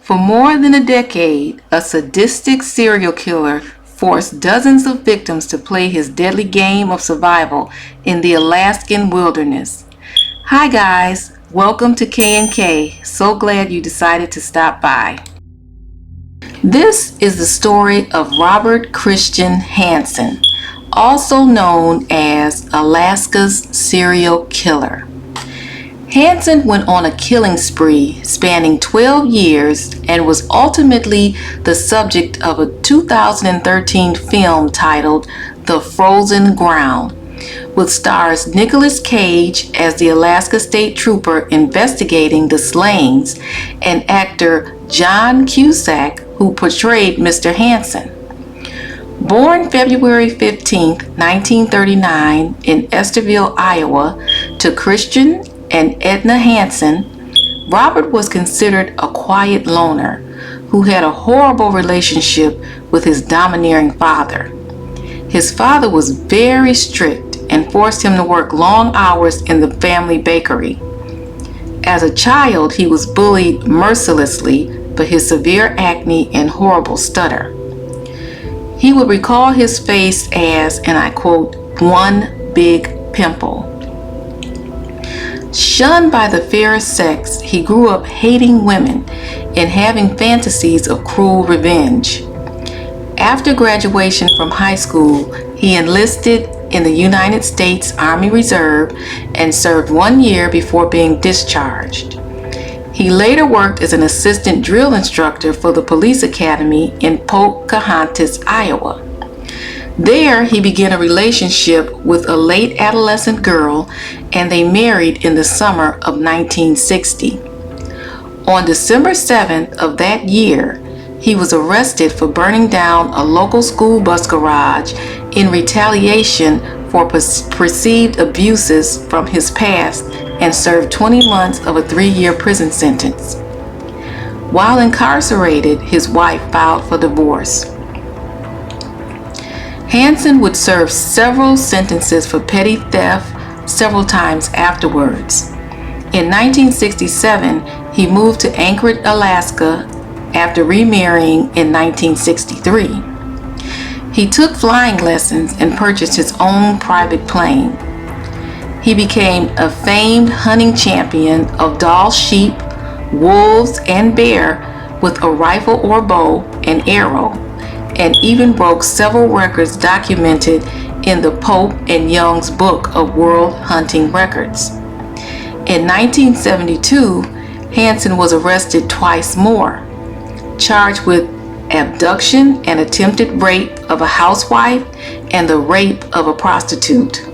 For more than a decade, a sadistic serial killer forced dozens of victims to play his deadly game of survival in the Alaskan wilderness. Hi guys, welcome to K&K. So glad you decided to stop by. This is the story of Robert Christian Hansen, also known as Alaska's serial killer. Hansen went on a killing spree spanning 12 years and was ultimately the subject of a 2013 film titled The Frozen Ground, with stars Nicolas Cage as the Alaska State Trooper investigating the slayings and actor John Cusack, who portrayed Mr. Hansen. Born February 15, 1939 in Esterville, Iowa, to Christian and Edna Hansen, Robert was considered a quiet loner who had a horrible relationship with his domineering father. His father was very strict and forced him to work long hours in the family bakery. As a child, he was bullied mercilessly for his severe acne and horrible stutter. He would recall his face as, and I quote, one big pimple. Shunned by the fairer sex, he grew up hating women and having fantasies of cruel revenge. After graduation from high school, he enlisted in the United States Army Reserve and served 1 year before being discharged. He later worked as an assistant drill instructor for the police academy in Pocahontas, Iowa. There, he began a relationship with a late adolescent girl, and they married in the summer of 1960. On December 7th of that year, he was arrested for burning down a local school bus garage in retaliation for perceived abuses from his past and served 20 months of a 3-year prison sentence. While incarcerated, his wife filed for divorce. Hansen would serve several sentences for petty theft several times afterwards. In 1967, he moved to Anchorage, Alaska after remarrying in 1963. He took flying lessons and purchased his own private plane. He became a famed hunting champion of Dall sheep, wolves, and bear with a rifle or bow and arrow, and even broke several records documented in the Pope and Young's Book of World Hunting Records. In 1972, Hansen was arrested twice more, charged with abduction and attempted rape of a housewife and the rape of a prostitute.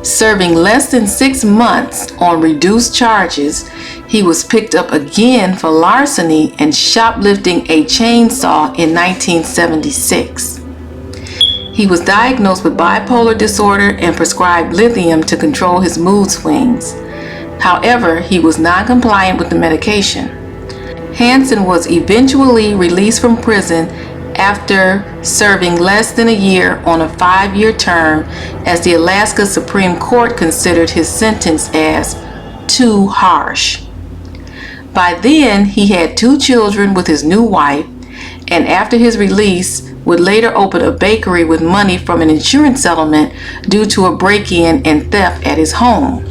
Serving less than 6 months on reduced charges, he was picked up again for larceny and shoplifting a chainsaw in 1976. He was diagnosed with bipolar disorder and prescribed lithium to control his mood swings. However, he was non-compliant with the medication. Hansen was eventually released from prison after serving less than a year on a 5-year term, as the Alaska Supreme Court considered his sentence as too harsh. By then, he had 2 children with his new wife, and after his release, would later open a bakery with money from an insurance settlement due to a break-in and theft at his home.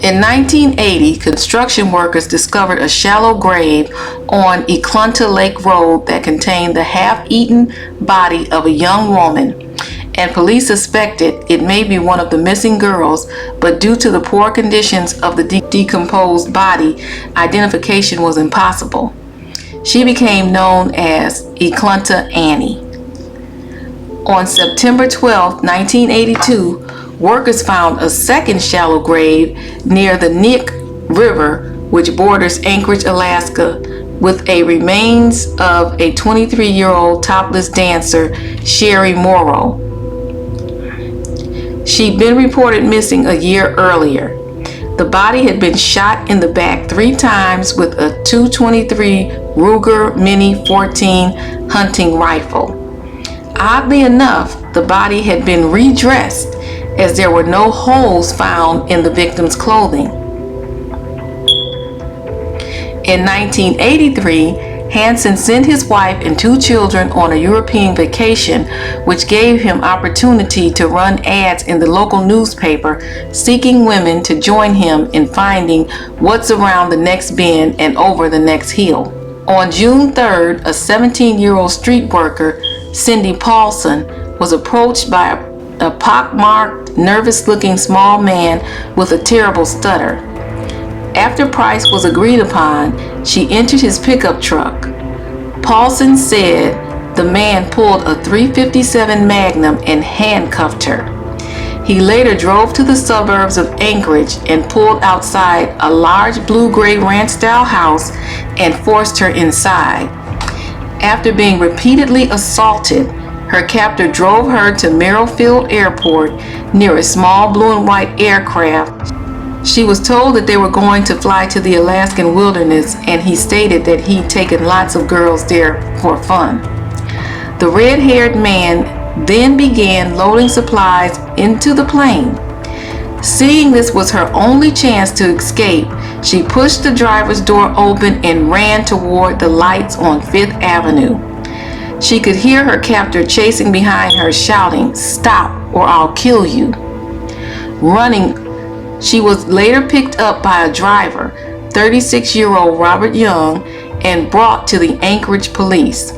In 1980, construction workers discovered a shallow grave on Eklunta Lake Road that contained the half-eaten body of a young woman, and police suspected it may be one of the missing girls, but due to the poor conditions of the decomposed body, identification was impossible. She became known as Eklunta Annie. On September 12, 1982, workers found a second shallow grave near the Nick River, which borders Anchorage, Alaska, with a remains of a 23-year-old topless dancer, Sherry Morrow. She'd been reported missing a year earlier. The body had been shot in the back 3 times with a .223 Ruger Mini 14 hunting rifle. Oddly enough, the body had been redressed as there were no holes found in the victim's clothing. In 1983, Hansen sent his wife and 2 children on a European vacation, which gave him opportunity to run ads in the local newspaper seeking women to join him in finding what's around the next bend and over the next hill. On June 3rd, a 17-year-old street worker, Cindy Paulson, was approached by a pockmarked, nervous-looking small man with a terrible stutter. After price was agreed upon, she entered his pickup truck. Paulson said the man pulled a .357 Magnum and handcuffed her. He later drove to the suburbs of Anchorage and pulled outside a large blue-gray ranch-style house and forced her inside. After being repeatedly assaulted, her captor drove her to Merrifield Airport near a small blue and white aircraft. She was told that they were going to fly to the Alaskan wilderness, and he stated that he'd taken lots of girls there for fun. The red-haired man then began loading supplies into the plane. Seeing this was her only chance to escape, she pushed the driver's door open and ran toward the lights on 5th Avenue. She could hear her captor chasing behind her, shouting, "Stop or I'll kill you." Running, she was later picked up by a driver, 36-year-old Robert Young, and brought to the Anchorage police.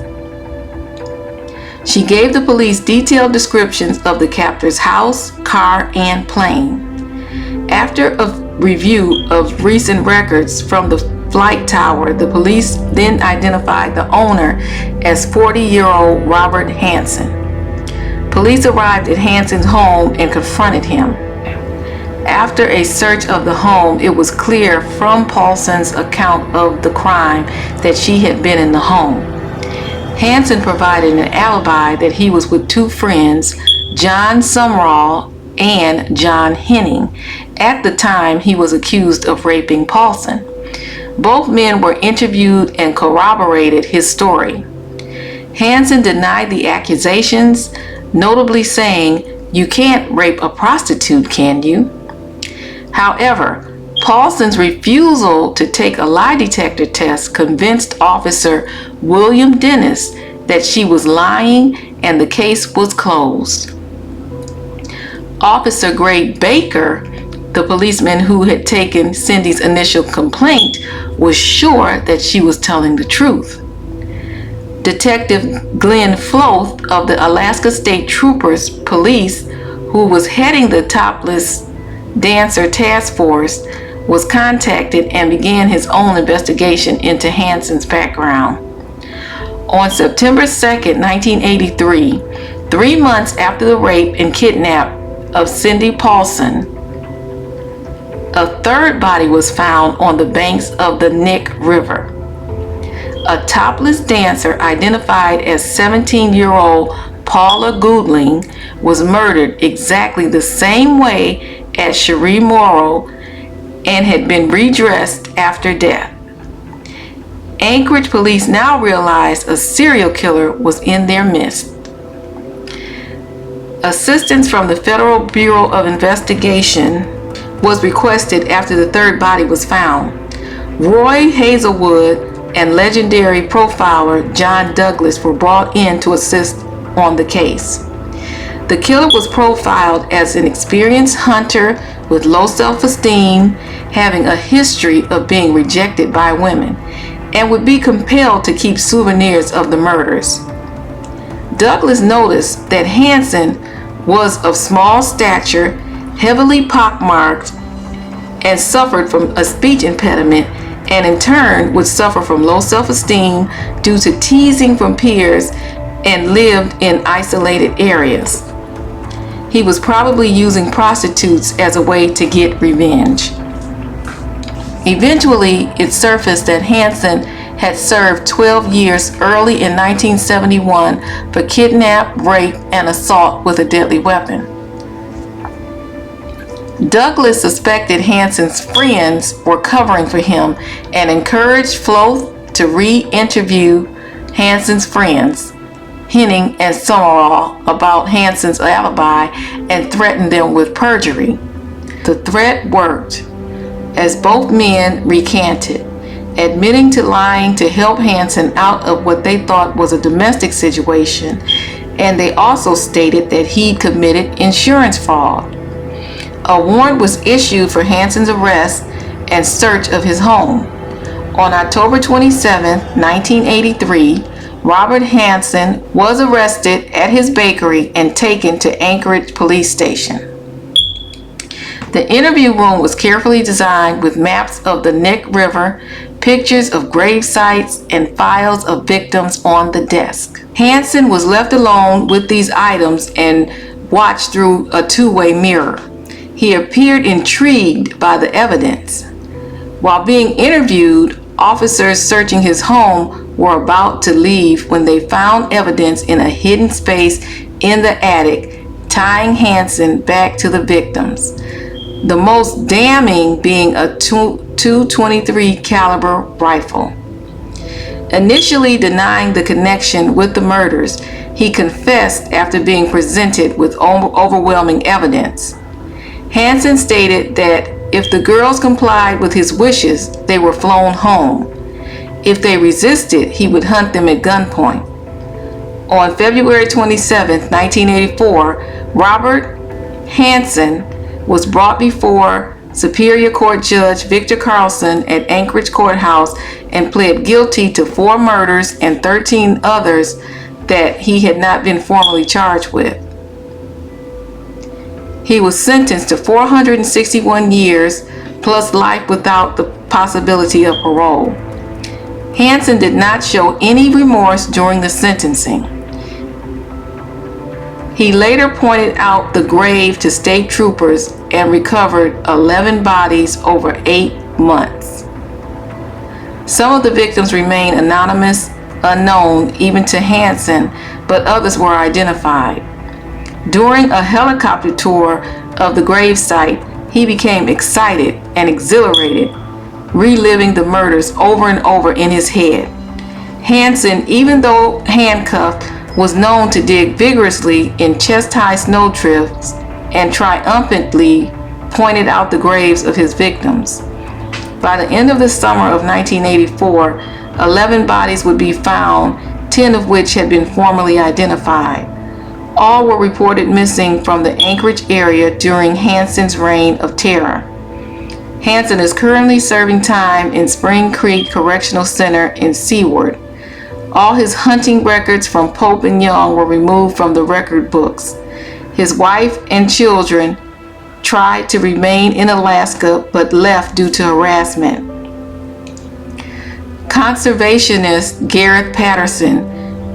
She gave the police detailed descriptions of the captor's house, car, and plane. After a review of recent records from the flight tower, the police then identified the owner as 40-year-old Robert Hansen. Police arrived at Hansen's home and confronted him. After a search of the home, it was clear from Paulson's account of the crime that she had been in the home. Hansen provided an alibi that he was with 2 friends, John Sumrall and John Henning, at the time he was accused of raping Paulson. Both men were interviewed and corroborated his story. Hansen denied the accusations, notably saying, "You can't rape a prostitute, can you?" However, Paulson's refusal to take a lie detector test convinced Officer William Dennis that she was lying, and the case was closed. Officer Greg Baker, the policeman who had taken Cindy's initial complaint, was sure that she was telling the truth. Detective Glenn Floth of the Alaska State Troopers Police, who was heading the Topless Dancer Task Force, was contacted and began his own investigation into Hansen's background. On September 2nd, 1983, 3 months after the rape and kidnap of Cindy Paulson, a third body was found on the banks of the Nick River. A topless dancer identified as 17-year-old Paula Goodling was murdered exactly the same way as Cherie Morrow and had been redressed after death. Anchorage police now realized a serial killer was in their midst. Assistance from the Federal Bureau of Investigation was requested after the third body was found. Roy Hazelwood and legendary profiler John Douglas were brought in to assist on the case. The killer was profiled as an experienced hunter with low self-esteem, having a history of being rejected by women, and would be compelled to keep souvenirs of the murders. Douglas noticed that Hansen was of small stature, heavily pockmarked, and suffered from a speech impediment, and in turn would suffer from low self-esteem due to teasing from peers and lived in isolated areas. He was probably using prostitutes as a way to get revenge. Eventually, it surfaced that Hansen had served 12 years early in 1971 for kidnap, rape, and assault with a deadly weapon. Douglas suspected Hansen's friends were covering for him and encouraged Floth to re-interview Hansen's friends, Henning and Summerall, about Hansen's alibi and threatened them with perjury. The threat worked, as both men recanted. admitting to lying to help Hansen out of what they thought was a domestic situation, and they also stated that he committed insurance fraud. A warrant was issued for Hansen's arrest and search of his home. On October 27, 1983, Robert Hansen was arrested at his bakery and taken to Anchorage Police Station. The interview room was carefully designed with maps of the Neck River, pictures of grave sites, and files of victims on the desk. Hansen was left alone with these items and watched through a two-way mirror. He appeared intrigued by the evidence. While being interviewed, officers searching his home were about to leave when they found evidence in a hidden space in the attic, tying Hansen back to the victims. The most damning being a .223 caliber rifle. Initially denying the connection with the murders, he confessed after being presented with overwhelming evidence. Hansen stated that if the girls complied with his wishes, they were flown home. If they resisted, he would hunt them at gunpoint. On February 27, 1984, Robert Hansen was brought before Superior Court Judge Victor Carlson at Anchorage Courthouse and pled guilty to 4 murders and 13 others that he had not been formally charged with. He was sentenced to 461 years plus life without the possibility of parole. Hansen did not show any remorse during the sentencing. He later pointed out the grave to state troopers and recovered 11 bodies over 8 months. Some of the victims remain anonymous, unknown even to Hansen, but others were identified. During a helicopter tour of the gravesite, he became excited and exhilarated, reliving the murders over and over in his head. Hansen, even though handcuffed, was known to dig vigorously in chest-high snow drifts and triumphantly pointed out the graves of his victims. By the end of the summer of 1984, 11 bodies would be found, 10 of which had been formally identified. All were reported missing from the Anchorage area during Hansen's reign of terror. Hansen is currently serving time in Spring Creek Correctional Center in Seward. All his hunting records from Pope and Young were removed from the record books. His wife and children tried to remain in Alaska but left due to harassment. Conservationist Gareth Patterson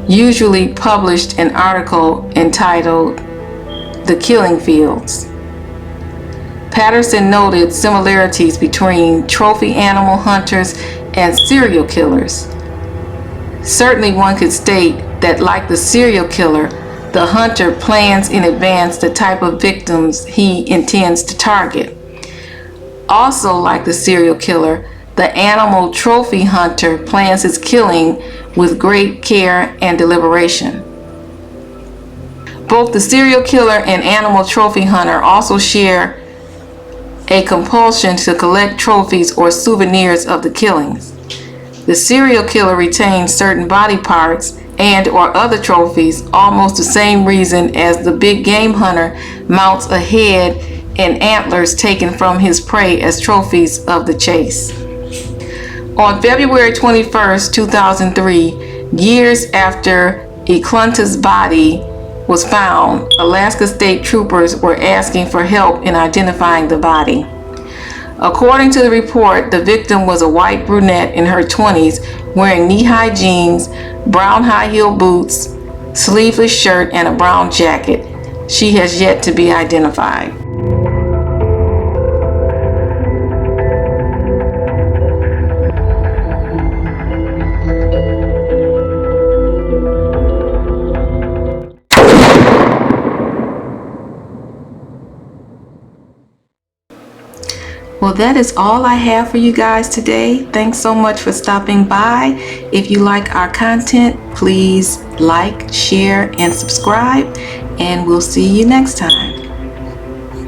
usually published an article entitled "The Killing Fields." Patterson noted similarities between trophy animal hunters and serial killers. Certainly one could state that, like the serial killer, the hunter plans in advance the type of victims he intends to target. Also, like the serial killer, the animal trophy hunter plans his killing with great care and deliberation. Both the serial killer and animal trophy hunter also share a compulsion to collect trophies or souvenirs of the killings. The serial killer retains certain body parts and or other trophies, almost the same reason as the big game hunter mounts a head and antlers taken from his prey as trophies of the chase. On February 21st, 2003, years after Eklunta's body was found, Alaska State Troopers were asking for help in identifying the body. According to the report, the victim was a white brunette in her 20s wearing knee-high jeans, brown high-heel boots, sleeveless shirt, and a brown jacket. She has yet to be identified. Well, that is all I have for you guys today. Thanks so much for stopping by. If you like our content, please like, share, and subscribe, and we'll see you next time.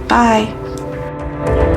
Bye.